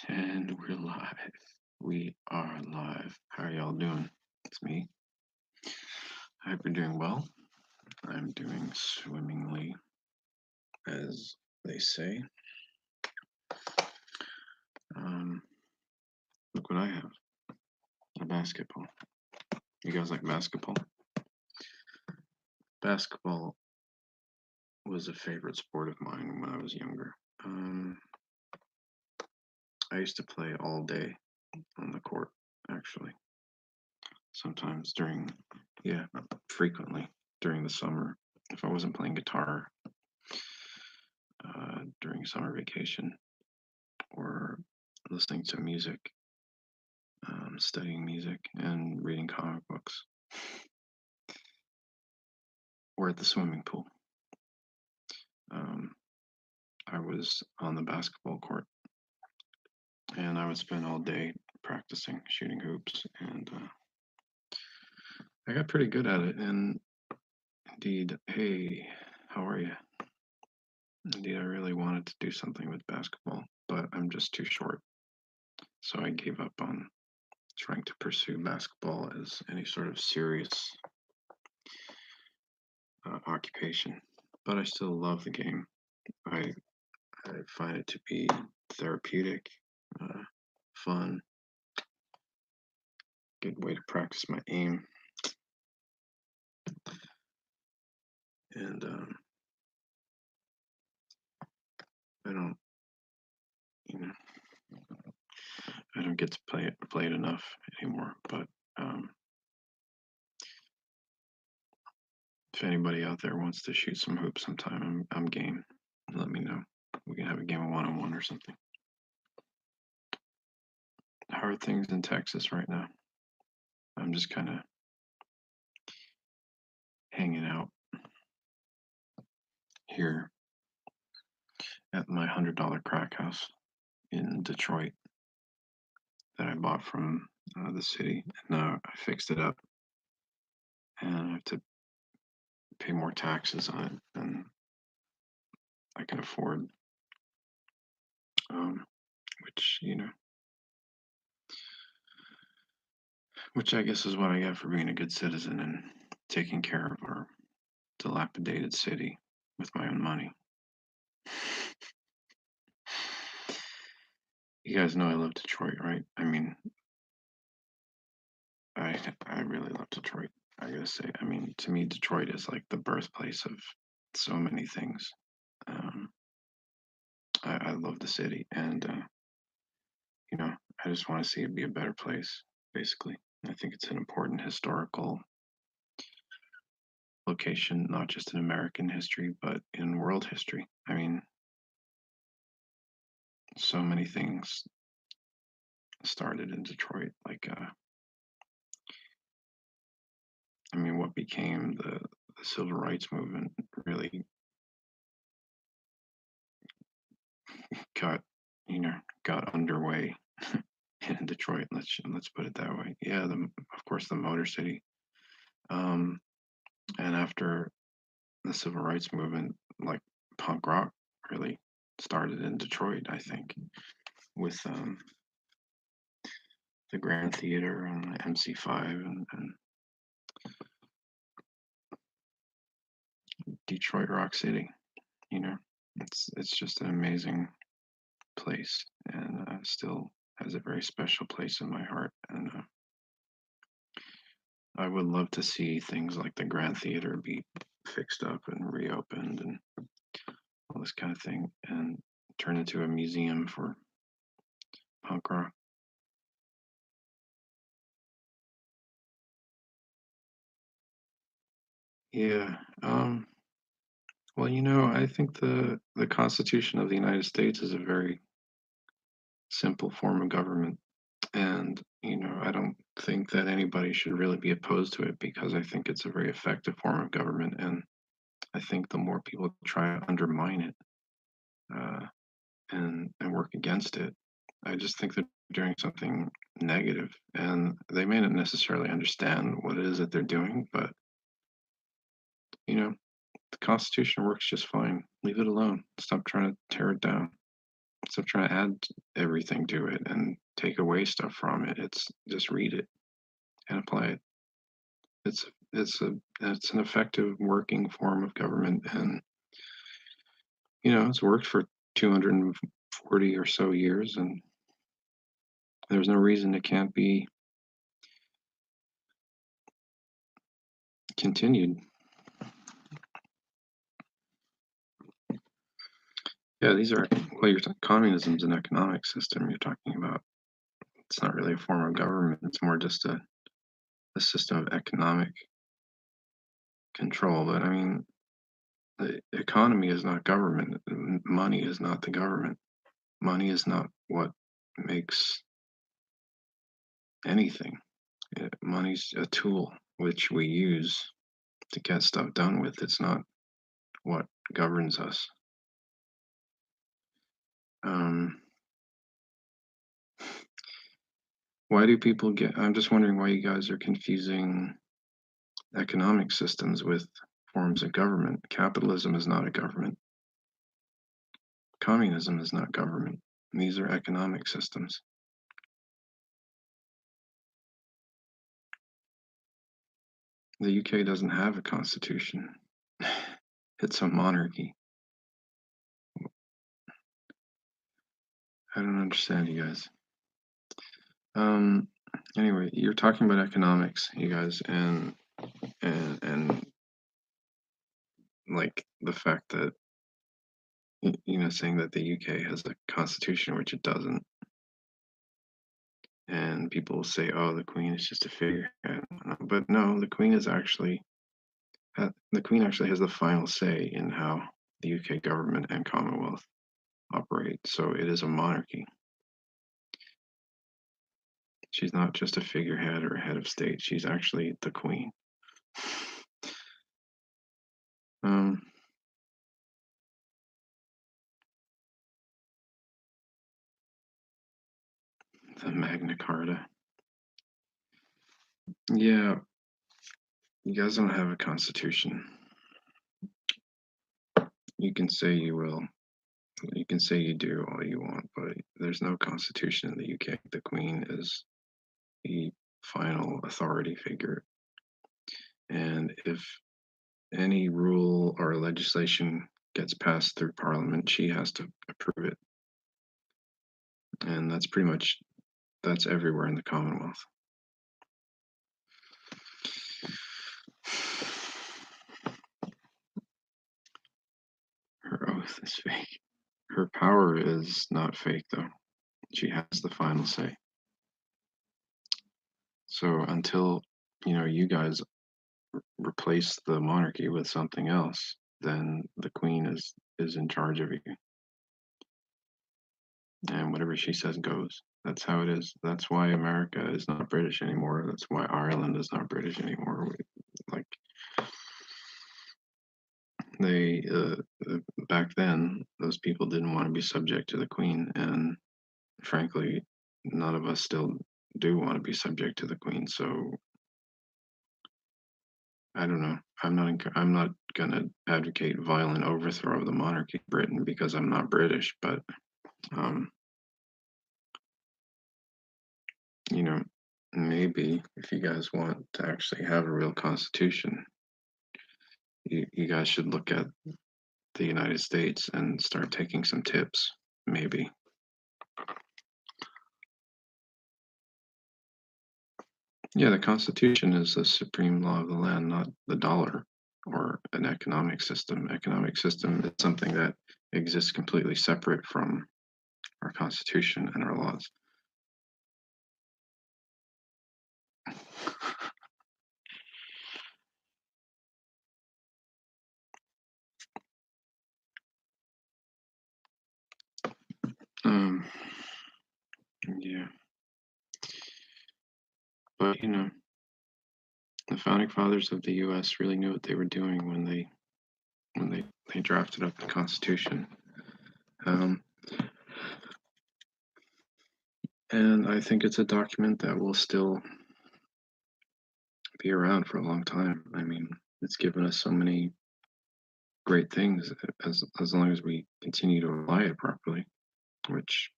And we're live. We are live. How are y'all doing? It's me. I hope you're doing well. I'm doing swimmingly, as they say. Um, Look what I have. A basketball. You guys like basketball? Basketball was a favorite sport of mine when I was younger. I used to play all day on the court, actually. Sometimes frequently during the summer. If I wasn't playing guitar during summer vacation, or listening to music, studying music, and reading comic books. Or at the swimming pool. Um, I was on the basketball court, and I would spend all day practicing shooting hoops, and I got pretty good at it. And indeed, hey, how are you? Indeed, I really wanted to do something with basketball, but I'm just too short. So I gave up on trying to pursue basketball as any sort of serious occupation. But I still love the game. I I find it to be therapeutic, uh, fun, good way to practice my aim, and I don't, you know, I don't get to play it enough anymore. But um, if anybody out there wants to shoot some hoops sometime, I'm game. Let me know. We can have a game of one-on-one or something. How are things in Texas right now? I'm just kind of hanging out here at my $100 crack house in Detroit that I bought from the city. And I fixed it up, and I have to pay more taxes on it than I can afford. Um, which which I guess is what I get for being a good citizen and taking care of our dilapidated city with my own money. You guys know I love Detroit, right? I mean, I really love Detroit. I gotta say, I mean, to me, Detroit is like the birthplace of so many things. Um, I love the city, and I just want to see it be a better place. Basically, I think it's an important historical location, not just in American history, but in world history. I mean, so many things started in Detroit. Like, I mean, what became the civil rights movement really got, got underway in Detroit. Let's put it that way. Yeah, of course the Motor City. Um, and after the civil rights movement, like punk rock, really started in Detroit. I think with the Grand Theater and the MC5 and Detroit Rock City. You know, it's just an amazing place, and still has a very special place in my heart. And I would love to see things like the Grand Theater be fixed up and reopened and all this kind of thing, and turn into a museum for punk rock. Yeah. Well, I think the Constitution of the United States is a very simple form of government. And, I don't think that anybody should really be opposed to it because I think it's a very effective form of government. And I think the more people try to undermine it uh, and work against it, I just think they're doing something negative. And they may not necessarily understand what it is that they're doing, but, you know, the Constitution works just fine. Leave it alone. Stop trying to tear it down. Stop trying to add everything to it and take away stuff from it. It's just read it and apply it. It's it's an effective working form of government, and it's worked for 240 or so years, and there's no reason it can't be continued. Yeah, these are communism's an economic system you're talking about. It's not really a form of government. It's more just a system of economic control. But I mean, the economy is not government. Money is not the government. Money is not what makes anything. Money's a tool which we use to get stuff done with. It's not what governs us. Um, why do people get? I'm just wondering why you guys are confusing economic systems with forms of government. Capitalism is not a government. Communism is not government. These are economic systems. The UK doesn't have a constitution. It's a monarchy. I don't understand you guys. Um, anyway, you're talking about economics, you guys, and like the fact that saying that the UK has a constitution, which it doesn't, and people will say, "Oh, the Queen is just a figurehead," but no, the Queen actually has the final say in how the UK government and Commonwealth operate. So it is a monarchy. She's not just a figurehead or a head of state. She's actually the Queen. Um, the Magna Carta. Yeah, you guys don't have a constitution. You can say you will. You can say you do all you want, but there's no constitution in the UK. The Queen is the final authority figure. And if any rule or legislation gets passed through Parliament, she has to approve it. And that's everywhere in the Commonwealth. Her oath is fake. Her power is not fake, though. She has the final say. So until you guys replace the monarchy with something else, then the Queen is in charge of you, and whatever she says goes. That's how it is. That's why America is not British anymore. That's why Ireland is not British anymore. Like they back then, those people didn't want to be subject to the Queen, and frankly, none of us still do want to be subject to the Queen. So I don't know. I'm not gonna advocate violent overthrow of the monarchy in Britain because I'm not British, but um, you know, maybe if you guys want to actually have a real constitution, you guys should look at the United States and start taking some tips, maybe. Yeah, the Constitution is the supreme law of the land, not the dollar or an economic system. Economic system is something that exists completely separate from our Constitution and our laws. Um, yeah, but the founding fathers of the U.S. really knew what they were doing when they drafted up the Constitution. Um, and I think it's a document that will still be around for a long time. I mean, it's given us so many great things as long as we continue to apply it properly. which,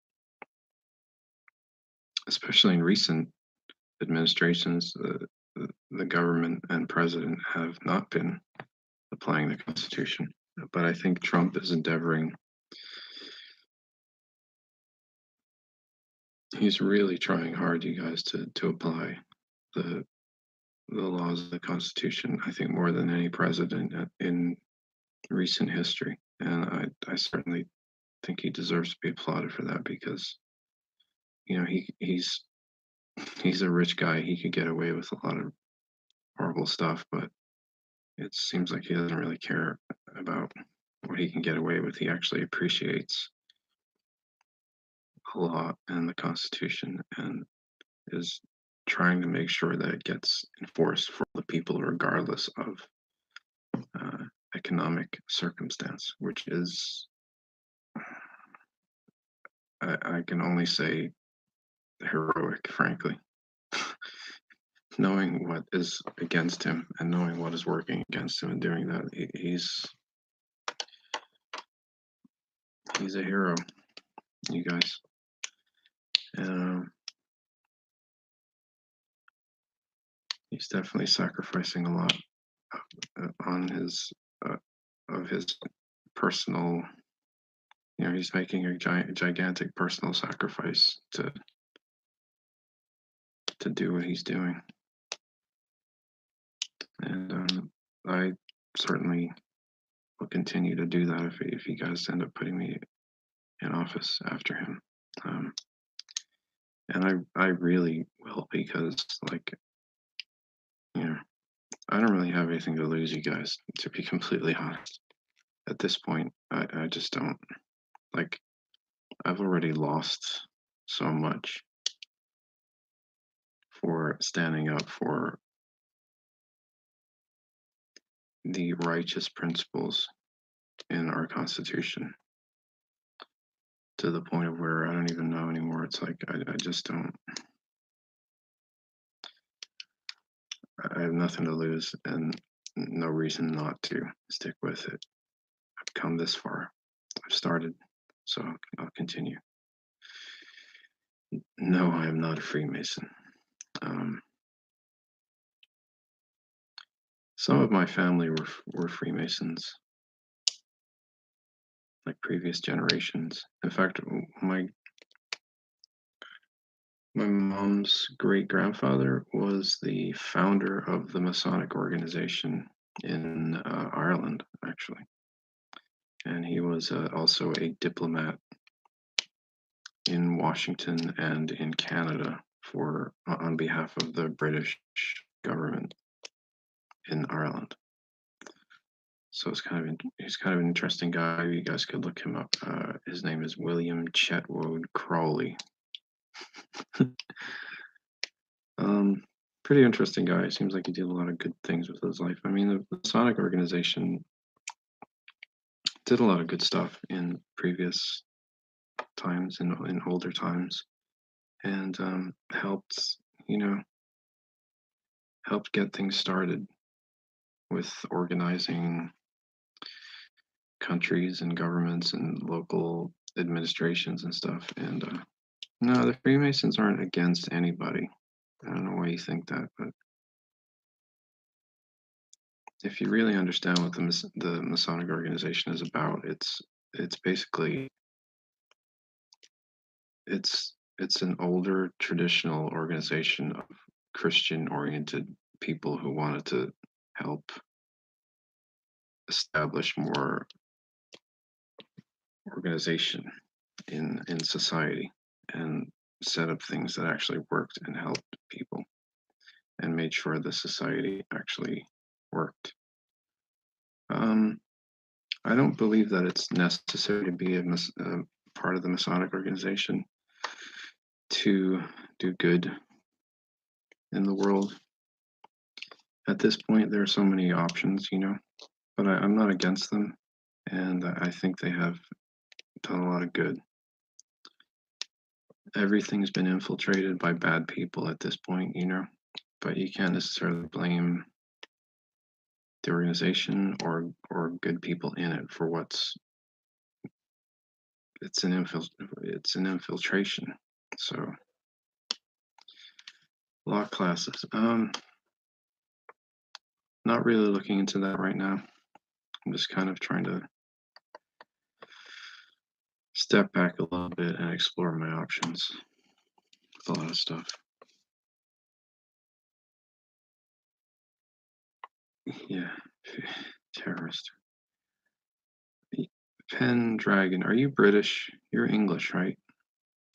especially in recent administrations, the government and president have not been applying the Constitution. But I think Trump is endeavoring, he's really trying hard, you guys, to apply the the laws of the Constitution, I think more than any president in recent history. And I certainly think he deserves to be applauded for that because, he's a rich guy. He could get away with a lot of horrible stuff, but it seems like he doesn't really care about what he can get away with. He actually appreciates the law and the Constitution and is trying to make sure that it gets enforced for the people, regardless of uh, economic circumstance, which is, I can only say, heroic, frankly. Knowing what is against him and knowing what is working against him and doing that, he's a hero, you guys. He's definitely sacrificing a lot on his of his personal. He's making a gigantic personal sacrifice to do what he's doing, and I certainly will continue to do that if you guys end up putting me in office after him. And I really will, because, like, I don't really have anything to lose, you guys, to be completely honest. At this point, I just don't. Like, I've already lost so much for standing up for the righteous principles in our Constitution, to the point of where I don't even know anymore. It's like, I just don't. I have nothing to lose and no reason not to stick with it. I've come this far. I've started, so I'll continue. No, I am not a Freemason. Some of my family were Freemasons, like previous generations. In fact, my mom's great grandfather was the founder of the Masonic organization in Ireland, actually, and he was also a diplomat in Washington and in Canada for on behalf of the British government in Ireland. So he's kind of an interesting guy. You guys could look him up. His name is William Chetwood Crawley. Pretty interesting guy. Seems like he did a lot of good things with his life. I mean, the Masonic organization did a lot of good stuff in previous times, in older times, and helped get things started with organizing countries and governments and local administrations and stuff. And no, the Freemasons aren't against anybody. I don't know why you think that, but if you really understand what the Masonic organization is about, it's basically it's an older traditional organization of Christian-oriented people who wanted to help establish more organization in society and set up things that actually worked and helped people and made sure the society actually worked. I don't believe that it's necessary to be a part of the Masonic organization to do good in the world. At this point, there are so many options, but I'm not against them, and I think they have done a lot of good. Everything's been infiltrated by bad people at this point, but you can't necessarily blame the organization or good people in it for what's it's an infiltration. So law classes. Not really looking into that right now. I'm just kind of trying to step back a little bit and explore my options with a lot of stuff. Yeah, terrorist. Pendragon, are you British? You're English, right?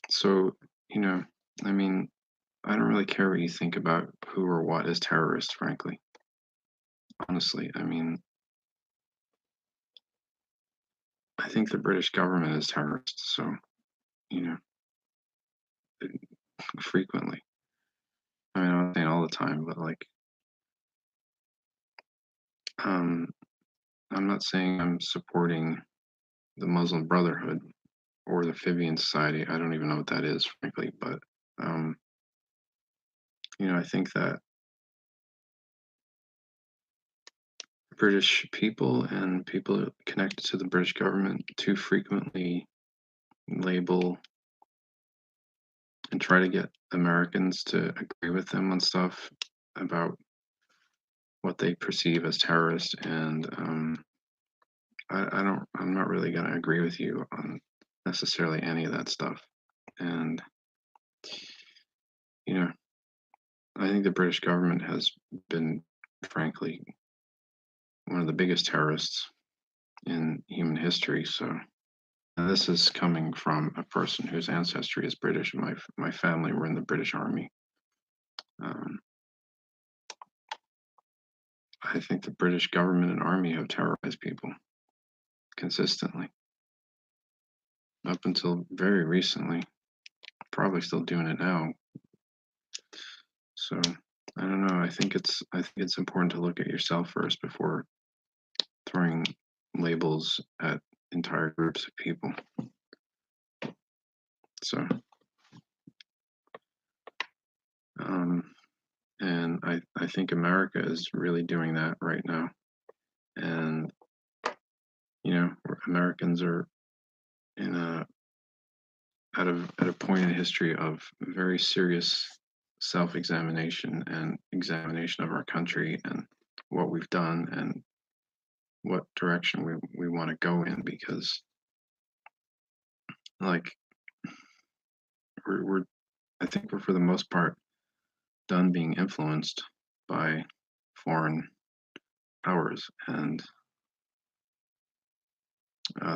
So, you know, I mean, I don't really care what you think about who or what is terrorist, frankly. Honestly, I mean, I think the British government is terrorist, so, you know, frequently. I mean, I'm not saying all the time, but like, um, I'm not saying I'm supporting the Muslim Brotherhood or the Fibian Society. I don't even know what that is, frankly, but, um, I think that British people and people connected to the British government too frequently label and try to get Americans to agree with them on stuff about what they perceive as terrorists. And I'm not really going to agree with you on necessarily any of that stuff. And, you know, I think the British government has been, frankly, one of the biggest terrorists in human history. So, and this is coming from a person whose ancestry is British. My family were in the British Army. Um, I think the British government and army have terrorized people consistently up until very recently. Probably still doing it now. So I don't know. I think it's important to look at yourself first before throwing labels at entire groups of people. So um, and I think America is really doing that right now. And Americans are in a at a point in history of very serious self-examination and examination of our country and what we've done and what direction we want to go in, because like we're I think we're for the most part done being influenced by foreign powers, and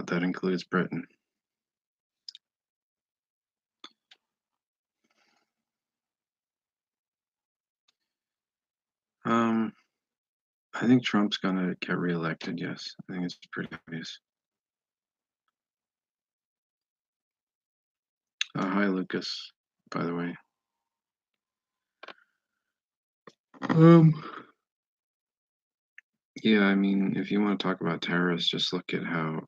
that includes Britain. um I think Trump's gonna get reelected. Yes, I think it's pretty obvious. Hi, Lucas, by the way. um Yeah, I mean, if you want to talk about terrorists, just look at how,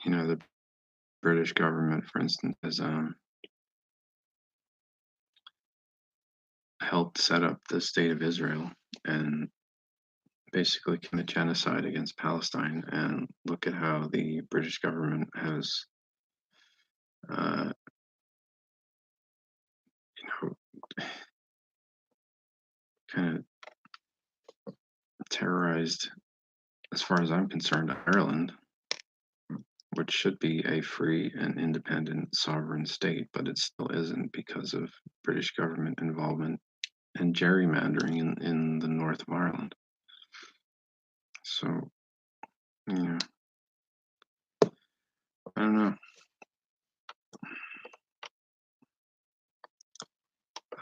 the British government, for instance, has helped set up the state of Israel and basically commit genocide against Palestine. And look at how the British government has, uh, you kind of terrorized, as far as I'm concerned, Ireland, which should be a free and independent sovereign state, but it still isn't because of British government involvement and gerrymandering in the north of Ireland. So, yeah, I don't know.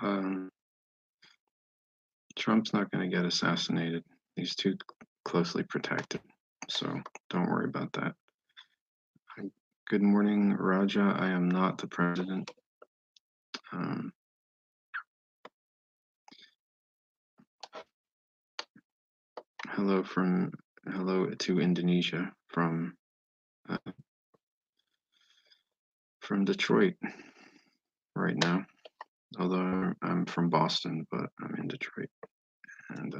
Um, Trump's not going to get assassinated. He's too closely protected. So don't worry about that. Good morning, Raja. I am not the president. Um, hello to Indonesia uh, from Detroit right now. Although I'm from Boston, but I'm in Detroit. And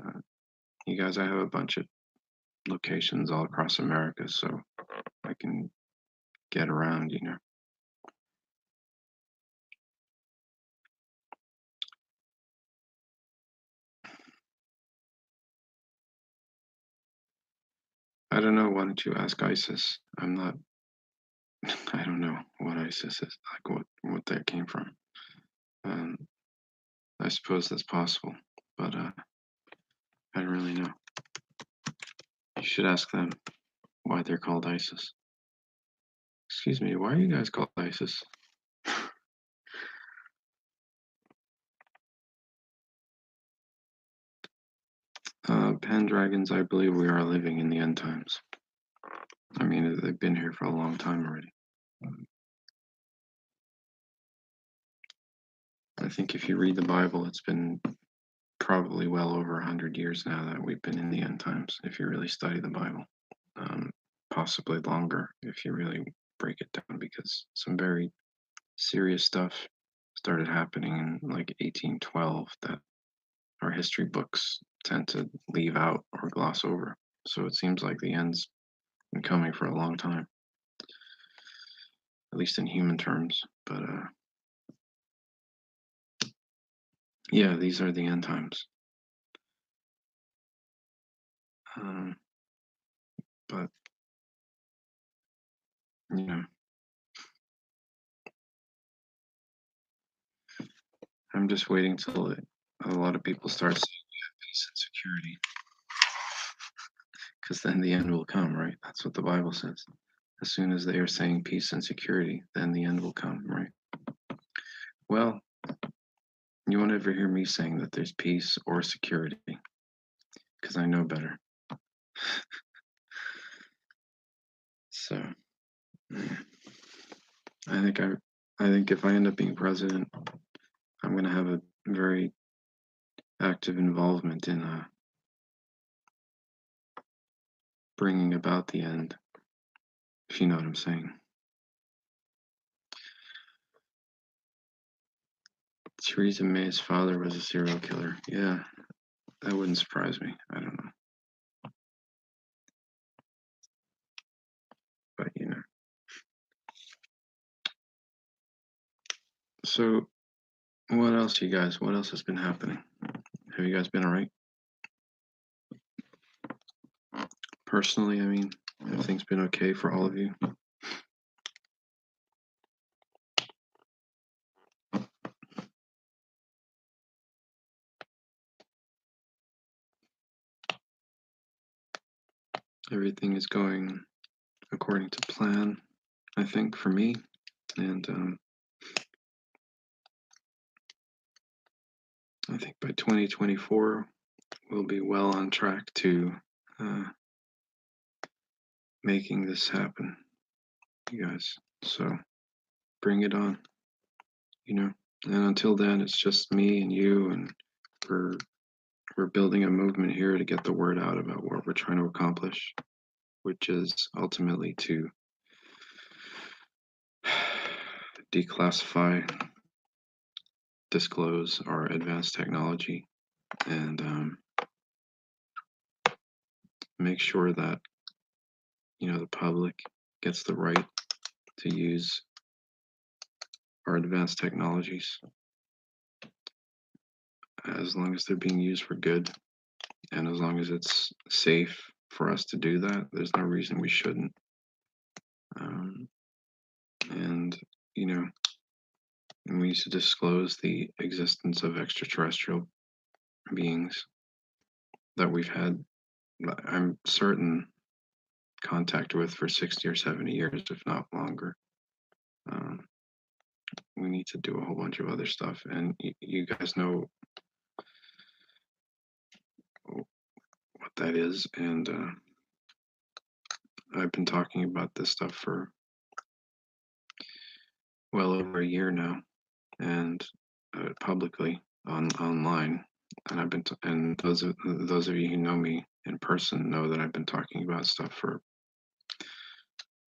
you guys, I have a bunch of locations all across America, so I can get around, you know. I don't know. Why don't you ask ISIS? I'm not. I don't know what ISIS is. Like what that came from. Um, I suppose that's possible, but I don't really know. You should ask them why they're called ISIS. Excuse me. Why are you guys called ISIS? Pendragons, I believe we are living in the end times. I mean, they've been here for a long time already. I think if you read the Bible, it's been probably well over 100 years now that we've been in the end times, if you really study the Bible. Um, Possibly longer if you really break it down, because some very serious stuff started happening in like 1812 that our history books tend to leave out or gloss over. So it seems like the end's been coming for a long time, at least in human terms. But yeah, these are the end times. Um, but you know, I'm just waiting till a lot of people start saying we have peace and security, because then the end will come, right? That's what the Bible says. As soon as they are saying peace and security, then the end will come, right? Well, you won't ever hear me saying that there's peace or security, because I know better. So I think I think if I end up being president, I'm going to have a very active involvement in bringing about the end, if you know what I'm saying. Theresa May's father was a serial killer. Yeah, that wouldn't surprise me. I don't know. But, you know. So, what else, you guys? What else has been happening? Have you guys been all right? Personally, I mean, have things been okay for all of you? Everything is going according to plan, I think, for me. And I think by 2024, we'll be well on track to uh, making this happen, you guys. So bring it on, you know. And until then, it's just me and you, and we're we're building a movement here to get the word out about what we're trying to accomplish, which is ultimately to declassify, disclose our advanced technology, and make sure that the public gets the right to use our advanced technologies as long as they're being used for good, and as long as it's safe for us to do that. There's no reason we shouldn't. Um, and you know, and we need to disclose the existence of extraterrestrial beings that we've had, I'm certain, contact with for 60 or 70 years, if not longer. Um, we need to do a whole bunch of other stuff, and you guys know what that is. And I've been talking about this stuff for well over a year now, and publicly online. And and those of you who know me in person know that I've been talking about stuff for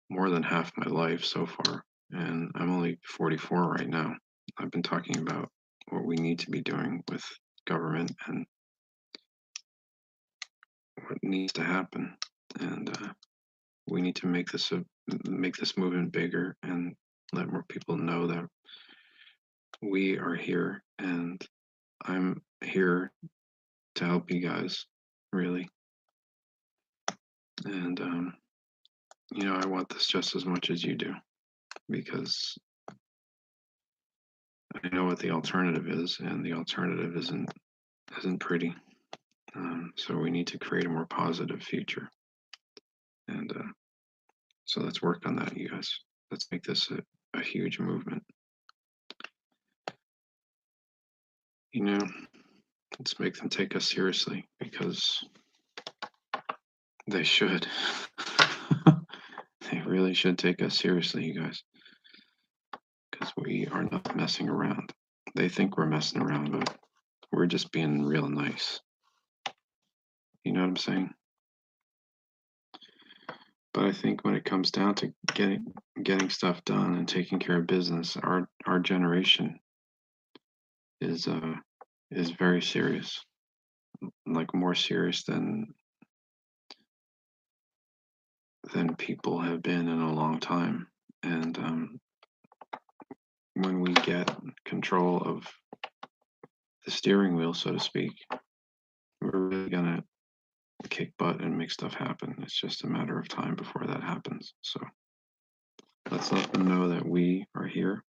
more than half my life so far, and I'm only 44 right now. I've been talking about what we need to be doing with government and what needs to happen, and we need to make this a make this movement bigger and let more people know that we are here, and I'm here to help you guys, really. And I want this just as much as you do, because I know what the alternative is, and the alternative isn't pretty. So we need to create a more positive future, and so let's work on that, you guys. Let's make this a huge movement. Let's make them take us seriously, because they should. They really should take us seriously, you guys, because we are not messing around. They think we're messing around, but we're just being real nice. You know what I'm saying? But I think when it comes down to getting stuff done and taking care of business, our generation is very serious, like more serious than people have been in a long time. And when we get control of the steering wheel, so to speak, we're really gonna kick butt and make stuff happen. It's just a matter of time before that happens. So let's let them know that we are here,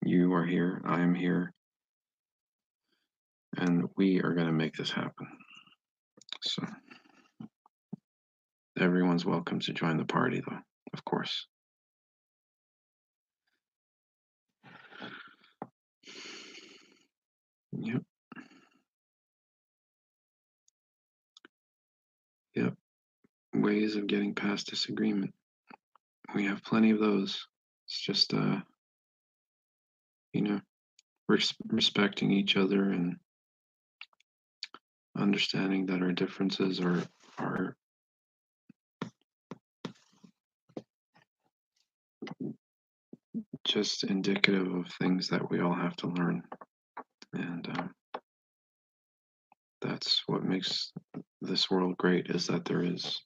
you are here, I am here, and we are going to make this happen. So everyone's welcome to join the party, though, of course. Yep. Yep. Ways of getting past disagreement. We have plenty of those. It's just, respecting each other and understanding that our differences are just indicative of things that we all have to learn. And that's what makes this world great, is that there is,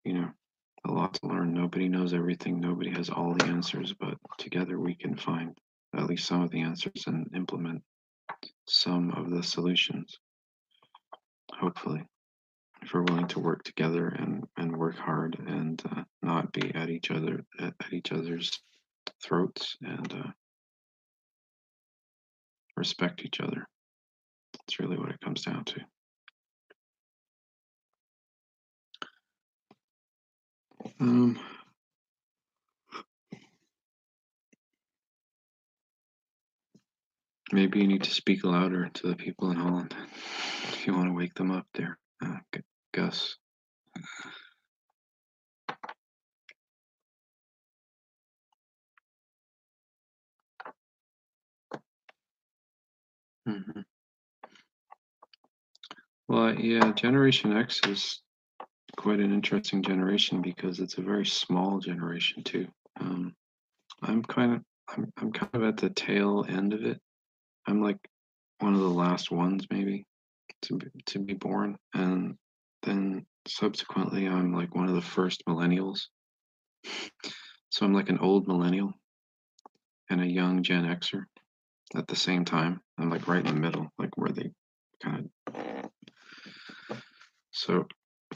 a lot to learn. Nobody knows everything. Nobody has all the answers, but together we can find at least some of the answers and implement some of the solutions, hopefully, if we're willing to work together and work hard and not be at each other's throats, and respect each other. That's really what it comes down to. Maybe you need to speak louder to the people in Holland if you want to wake them up there, Gus. Mm-hmm. Well, yeah, Generation X is quite an interesting generation because it's a very small generation too. I'm kind of I'm kind of at the tail end of it. I'm like one of the last ones maybe to be born, and then subsequently I'm like one of the first millennials. So I'm like an old millennial and a young Gen Xer at the same time. I'm like right in the middle, like where they kind of. So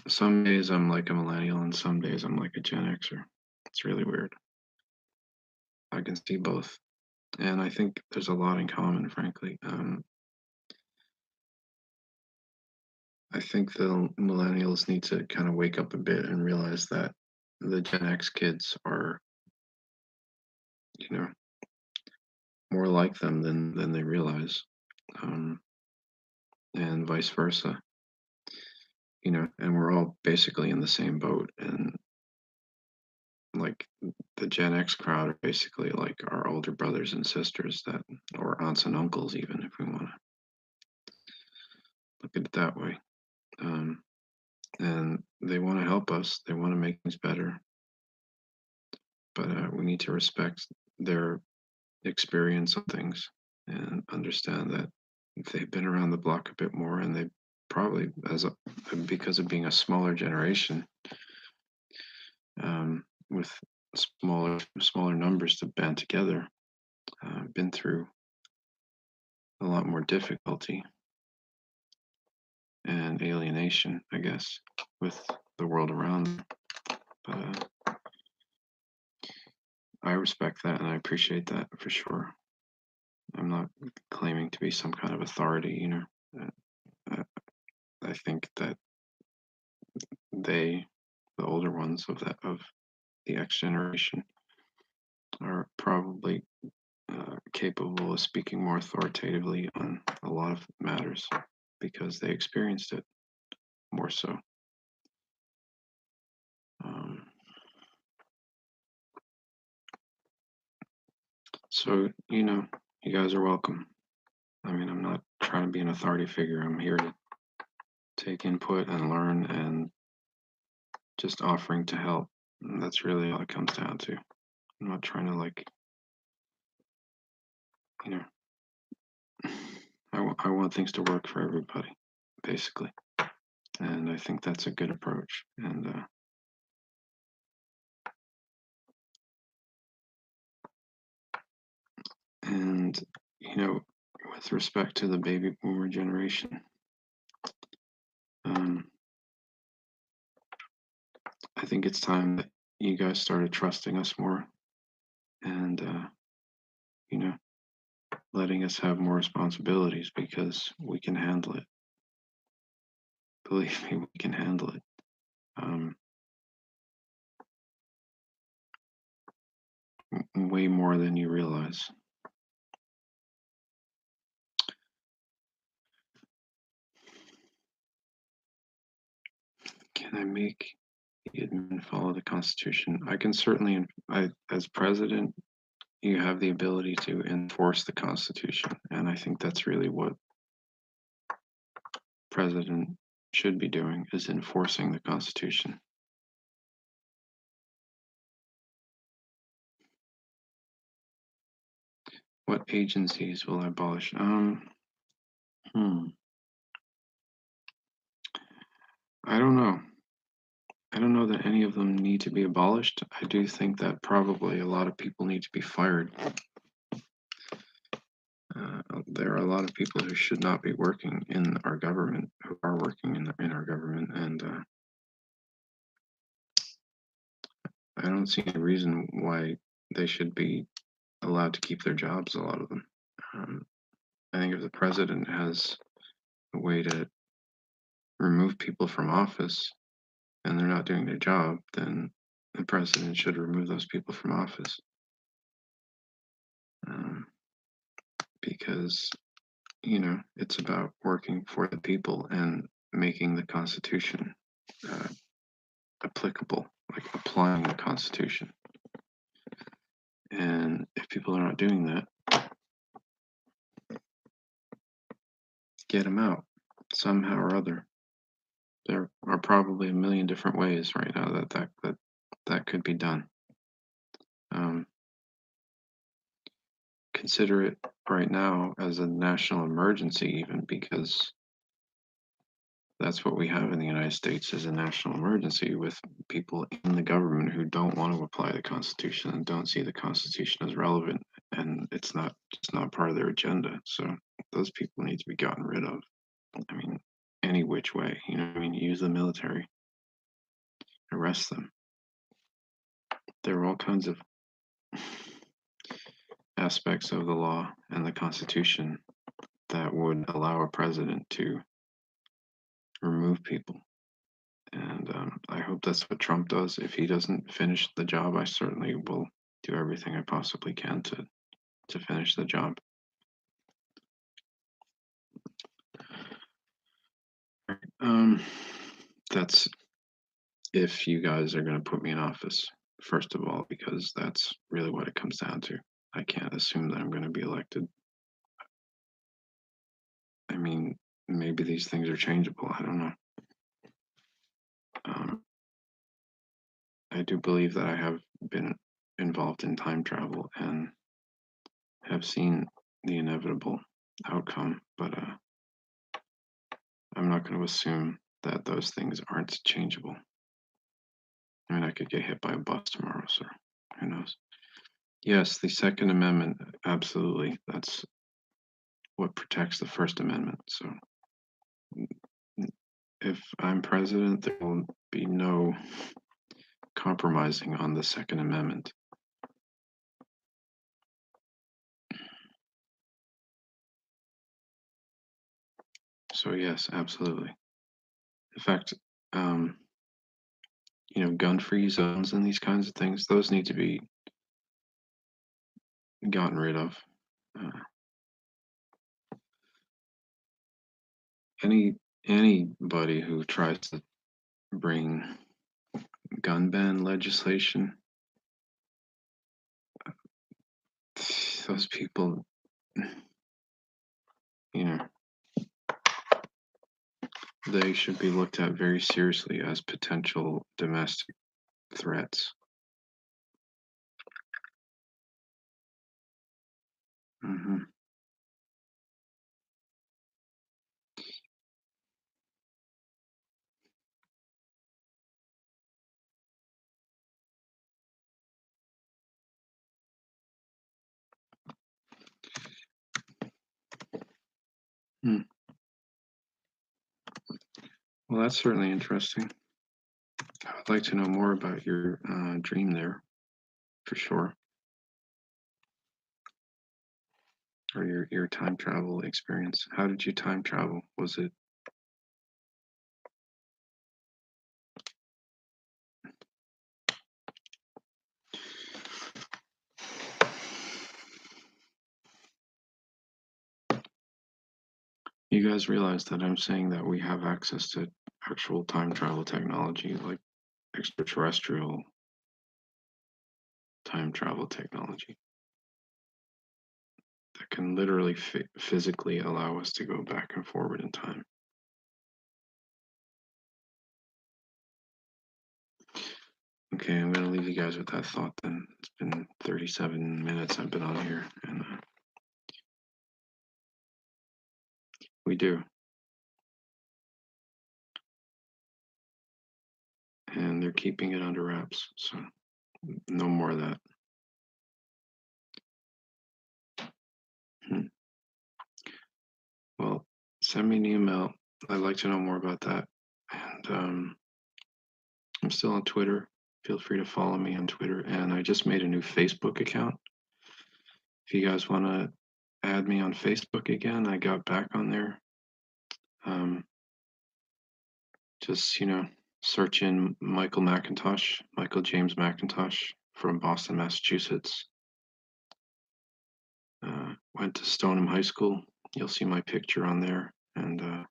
some days I'm like a millennial, and some days I'm like a Gen Xer. It's really weird. I can see both, and I think there's a lot in common, frankly. I think the millennials need to kind of wake up a bit and realize that the Gen X kids are, you know, more like them than they realize, and vice versa. And we're all basically in the same boat, and like the Gen X crowd are basically like our older brothers and sisters, or aunts and uncles, even if we want to look at it that way. And they want to help us. They want to make things better, but we need to respect their experience on things and understand that they've been around the block a bit more, and they probably, because of being a smaller generation, with smaller numbers to band together, been through a lot more difficulty and alienation, I guess, with the world around them. But I respect that and I appreciate that for sure. I'm not claiming to be some kind of authority, you know. Uh, I think that they, the older ones of the X generation, are probably capable of speaking more authoritatively on a lot of matters because they experienced it more so. Um, so, you know, you guys are welcome. I mean, I'm not trying to be an authority figure. I'm here to take input and learn and just offering to help. And that's really all it comes down to. I'm not trying to, like, you know, I want things to work for everybody, basically. And I think that's a good approach. And you know, with respect to the baby boomer generation, um, I think it's time that you guys started trusting us more and, you know, letting us have more responsibilities because we can handle it. Believe me, we can handle it. Um, Way more than you realize. Can I make the admin follow the Constitution? I can certainly, as president, you have the ability to enforce the Constitution. And I think that's really what president should be doing is enforcing the Constitution. What agencies will I abolish? Hmm, I don't know. I don't know that any of them need to be abolished. I do think that probably a lot of people need to be fired. There are a lot of people who should not be working in our government who are working in our government, and I don't see any reason why they should be allowed to keep their jobs. A lot of them. Um, I think if the president has a way to remove people from office and they're not doing their job, then the president should remove those people from office. Um, because, you know, it's about working for the people and making the Constitution uh, applicable, like applying the Constitution. And if people are not doing that, get them out somehow or other. There are probably a million different ways right now that could be done. Um, Consider it right now as a national emergency, even because that's what we have in the United States is a national emergency with people in the government who don't want to apply the Constitution and don't see the Constitution as relevant, and it's not part of their agenda. So those people need to be gotten rid of. I mean, any which way, you know. What I mean, use the military, arrest them. There are all kinds of aspects of the law and the Constitution that would allow a president to remove people. And I hope that's what Trump does. If he doesn't finish the job, I certainly will do everything I possibly can to finish the job. Um, that's if you guys are going to put me in office, first of all, because that's really what it comes down to. I can't assume that I'm going to be elected. I mean, maybe these things are changeable. I don't know. Um, I do believe that I have been involved in time travel and have seen the inevitable outcome, but I'm not going to assume that those things aren't changeable. I mean, I could get hit by a bus tomorrow, so who knows? Yes, the Second Amendment, absolutely. That's what protects the First Amendment. So if I'm president, there will be no compromising on the Second Amendment. So yes, absolutely. In fact, um, gun-free zones and these kinds of things, those need to be gotten rid of. Uh, any anybody who tries to bring gun ban legislation, those people, you know, they should be looked at very seriously as potential domestic threats. Hmm. Hmm. Well, that's certainly interesting. I would like to know more about your dream there, for sure, or your time travel experience. How did you time travel? Was it? You guys realize that I'm saying that we have access to actual time travel technology, like extraterrestrial time travel technology, that can literally physically allow us to go back and forward in time. Okay, I'm going to leave you guys with that thought then. It's been 37 minutes I've been on here, and we do. And they're keeping it under wraps, so no more of that. Hmm. Well, send me an email. I'd like to know more about that. And I'm still on Twitter. Feel free to follow me on Twitter. And I just made a new Facebook account. If you guys want to add me on Facebook again, I got back on there. Um, just, search in Michael Macintosh, Michael James Macintosh from Boston, Massachusetts. Went to Stoneham High School. You'll see my picture on there. And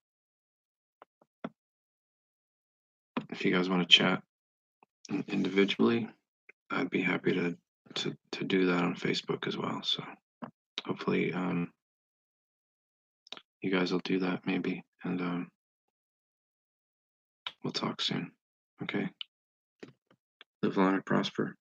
if you guys want to chat individually, I'd be happy to do that on Facebook as well. So hopefully you guys will do that maybe, and we'll talk soon. Okay. Live long and prosper.